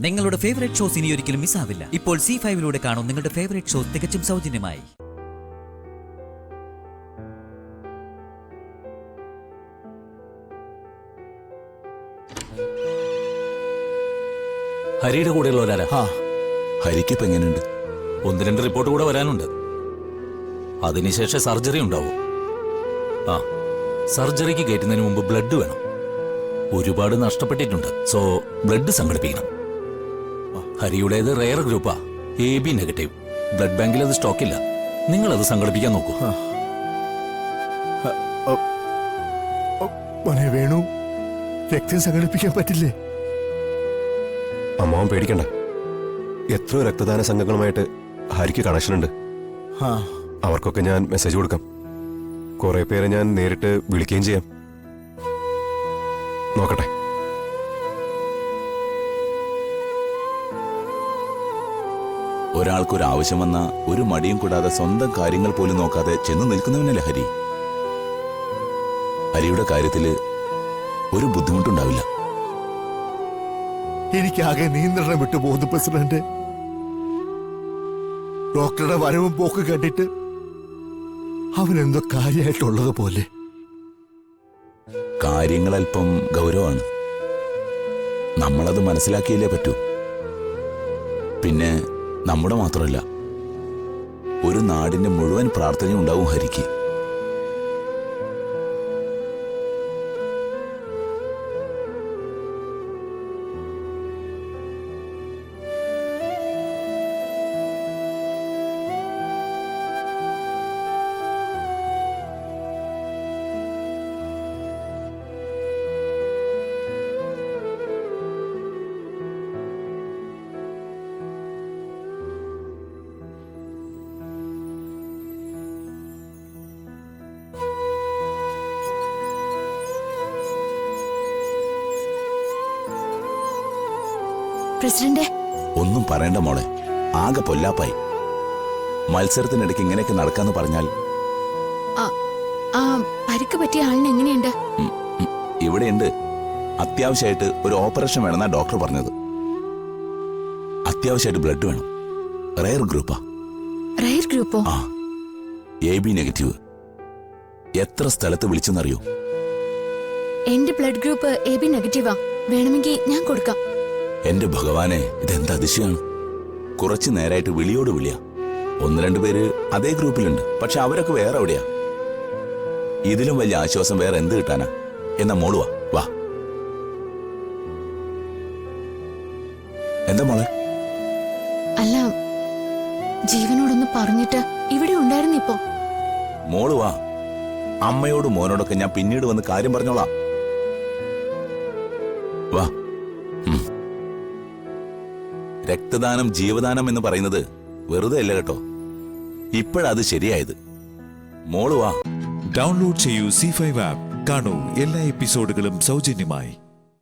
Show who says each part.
Speaker 1: നിങ്ങളുടെ favourite shows ഇനി ഒരിക്കലും മിസ്സാവില്ല. ഇപ്പോൾ C5 കാണും നിങ്ങളുടെ ഫേവറേറ്റ് ഷോസ് തികച്ചും സൗജന്യമായി.
Speaker 2: ഹരിയുടെ കൂടെയുള്ളവരാരാ?
Speaker 3: ഹരിക്കിപ്പോ എങ്ങനെയുണ്ട്?
Speaker 2: 1-2 റിപ്പോർട്ട് കൂടെ വരാനുണ്ട്. അതിനുശേഷം സർജറി ഉണ്ടാവും. സർജറിക്ക് കയറ്റുന്നതിന് മുമ്പ് ബ്ലഡ് വേണം. ഒരുപാട് നഷ്ടപ്പെട്ടിട്ടുണ്ട്. സോ ബ്ലഡ് സംഘടിപ്പിക്കണം. ഹരിയുടേത് റെയർ ഗ്രൂപ്പാ, AB നെഗറ്റീവ്. ബ്ലഡ് ബാങ്കിൽ അത് സ്റ്റോക്കില്ല. നിങ്ങളത് സംഘടിപ്പിക്കാൻ നോക്കൂ.
Speaker 4: വേണു, രക്തം സംഘടിപ്പിക്കാൻ പറ്റില്ലേ?
Speaker 5: അമ്മാവൻ പേടിക്കണ്ട. എത്രയോ രക്തദാന സംഘങ്ങളുമായിട്ട് ഹരിക്ക് കണക്ഷനുണ്ട്. അവർക്കൊക്കെ ഞാൻ മെസ്സേജ് കൊടുക്കാം. കുറെ പേരെ ഞാൻ നേരിട്ട് വിളിക്കുകയും ചെയ്യാം. നോക്കട്ടെ.
Speaker 3: ഒരാൾക്കൊരു ആവശ്യം വന്ന ഒരു മടിയും കൂടാതെ സ്വന്തം കാര്യങ്ങൾ പോലും നോക്കാതെ ചെന്ന് നിൽക്കുന്നവനല്ലേ ഹരി. ഹരിയുടെ കാര്യത്തില് ഒരു ബുദ്ധിമുട്ടുണ്ടാവില്ല.
Speaker 4: എനിക്കാകെ നിയന്ത്രണം വിട്ടു പോകുന്നു പ്രസിഡന്റ്. ഡോക്ടറുടെ വരവും പോക്ക് കണ്ടിട്ട് അവനെന്തോ കാര്യമായിട്ടുള്ളത് പോലെ.
Speaker 3: കാര്യങ്ങൾ അല്പം ഗൗരവമാണ്. നമ്മളത് മനസ്സിലാക്കിയല്ലേ പറ്റൂ. പിന്നെ നമ്മുടെ മാത്രമല്ല, ഒരു നാടിന്റെ മുഴുവൻ പ്രാർത്ഥനയും ഉണ്ടാവും ഹരിക്ക്.
Speaker 6: പ്രസിഡന്റ്,
Speaker 3: ഒന്നും പറയണ്ട മോളെ, ആകെ പൊല്ലാപ്പായി. മത്സരത്തിനിടയ്ക്ക് ഇങ്ങനെയൊക്കെ നടക്കാന്ന് പറഞ്ഞാൽ.
Speaker 6: പരിക്ക് പറ്റിയ ആളിന് എങ്ങനെയുണ്ട്?
Speaker 3: ഇവിടെയുണ്ട്. അത്യാവശ്യമായിട്ട് ഒരു ഓപ്പറേഷൻ വേണമെന്നാ ഡോക്ടർ പറഞ്ഞത്. അത്യാവശ്യമായിട്ട് ബ്ലഡ് വേണം. റെയർ ഗ്രൂപ്പാ.
Speaker 6: റെയർ ഗ്രൂപ്പോ?
Speaker 3: AB negative. എത്ര സ്ഥലത്ത് വിളിച്ചെന്നറിയോ?
Speaker 6: എന്റെ ബ്ലഡ് ഗ്രൂപ്പ് AB നെഗറ്റീവാ. വേണമെങ്കിൽ ഞാൻ കൊടുക്കാം.
Speaker 3: എന്റെ ഭഗവാനെ, ഇതെന്ത് അതിശയാണ്. കുറച്ചു നേരായിട്ട് വിളിയോട് വിളിയാ. 1-2 പേര് അതേ ഗ്രൂപ്പിലുണ്ട്. പക്ഷെ അവരൊക്കെ വേറെ എവിടെയാ. ഇതിലും വലിയ ആശ്വാസം വേറെ എന്ത് കിട്ടാനാ? എന്നാ മോള് വാ. വാ. എന്താ മോളെ?
Speaker 6: അല്ല, ജീവനോടൊന്ന് പറഞ്ഞിട്ട് ഇവിടെ ഉണ്ടായിരുന്നു ഇപ്പോ.
Speaker 3: മോള് വാ. അമ്മയോടും മോനോടൊക്കെ ഞാൻ പിന്നീട് വന്ന് കാര്യം പറഞ്ഞോളാം. വാ. രക്തദാനം ജീവദാനം എന്ന് പറയുന്നത് വെറുതെ അല്ല കേട്ടോ. ഇപ്പോഴത് ശരിയായത്. മോള് വാ.
Speaker 7: ഡൗൺലോഡ് ചെയ്യൂ C5 ആപ്പ്. കാണൂ എല്ലാ എപ്പിസോഡുകളും സൗജന്യമായി.